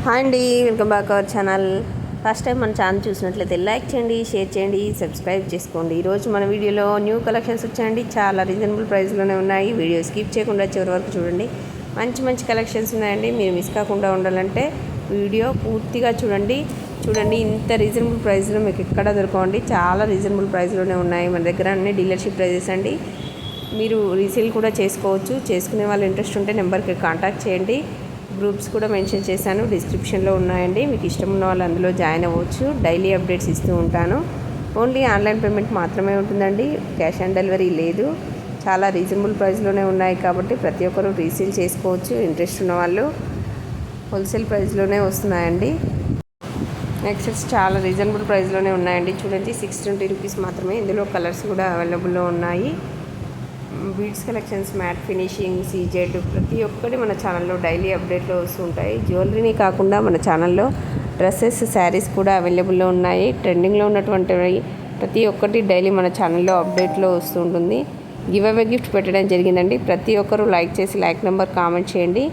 Hi అండి, welcome back our channel. First time మన channel చూసినట్లయితే లైక్ చేయండి, షేర్ చేయండి, సబ్స్క్రైబ్ చేసుకోండి. ఈరోజు మన వీడియోలో న్యూ కలెక్షన్స్ వచ్చాయండి. చాలా రీజనబుల్ ప్రైస్లోనే ఉన్నాయి. వీడియో స్కిప్ చేయకుండా చివరి వరకు చూడండి. మంచి మంచి కలెక్షన్స్ ఉన్నాయండి. మీరు మిస్ కాకుండా ఉండాలంటే వీడియో పూర్తిగా చూడండి. ఇంత రీజనబుల్ ప్రైస్లో మీకు ఎక్కడ దొరకండి. చాలా రీజనబుల్ ప్రైస్లోనే ఉన్నాయి. మన దగ్గర అన్ని డీలర్షిప్ ప్రైజెస్ అండి. మీరు రీసేల్ కూడా చేసుకోవచ్చు. చేసుకునే వాళ్ళు ఇంట్రెస్ట్ ఉంటే నెంబర్కి కాంటాక్ట్ చేయండి. గ్రూప్స్ కూడా మెన్షన్ చేశాను, డిస్క్రిప్షన్లో ఉన్నాయండి. మీకు ఇష్టం ఉన్న వాళ్ళు అందులో జాయిన్ అవ్వచ్చు. డైలీ అప్డేట్స్ ఇస్తూ ఉంటాను. ఓన్లీ ఆన్లైన్ పేమెంట్ మాత్రమే ఉంటుందండి. క్యాష్ ఆన్ డెలివరీ లేదు. చాలా రీజనబుల్ ప్రైస్లోనే ఉన్నాయి కాబట్టి ప్రతి ఒక్కరు రీసేల్ చేసుకోవచ్చు. ఇంట్రెస్ట్ ఉన్న వాళ్ళు హోల్సేల్ ప్రైస్లోనే వస్తున్నాయండి. నెక్స్ట్ చాలా రీజనబుల్ ప్రైస్లోనే ఉన్నాయండి. చూడండి, 620 రూపీస్ మాత్రమే. ఇందులో కలర్స్ కూడా అవైలబుల్లో ఉన్నాయి. Beads collections, matte finishing, CZ ప్రతి ఒక్కటి మన ఛానల్లో డైలీ అప్డేట్లో వస్తుంటాయి. జ్యువెలరీని కాకుండా మన ఛానల్లో డ్రెస్సెస్, శారీస్ కూడా అవైలబుల్లో ఉన్నాయి. ట్రెండింగ్లో ఉన్నటువంటివి ప్రతి ఒక్కటి డైలీ మన ఛానల్లో అప్డేట్లో వస్తుంటుంది. గివ్ అవే గిఫ్ట్ పెట్టడం జరిగిందండి. ప్రతి ఒక్కరూ లైక్ చేసి లైక్ నెంబర్ కామెంట్ చేయండి.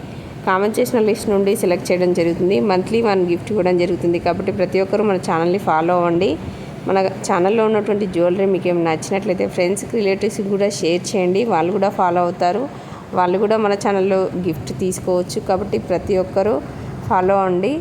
కామెంట్ చేసిన లిస్ట్ నుండి సెలెక్ట్ చేయడం జరుగుతుంది. మంత్లీ 1 గిఫ్ట్ ఇవ్వడం జరుగుతుంది. కాబట్టి ప్రతి ఒక్కరూ మన ఛానల్ని ఫాలో అవ్వండి. మన ఛానల్లో ఉన్నటువంటి జ్యువెలరీ మీకు ఏమైనా నచ్చినట్లయితే ఫ్రెండ్స్కి, రిలేటివ్స్కి కూడా షేర్ చేయండి. వాళ్ళు కూడా ఫాలో అవుతారు. వాళ్ళు కూడా మన ఛానల్లో గిఫ్ట్ తీసుకోవచ్చు. కాబట్టి ప్రతి ఒక్కరూ ఫాలో అవ్వండి.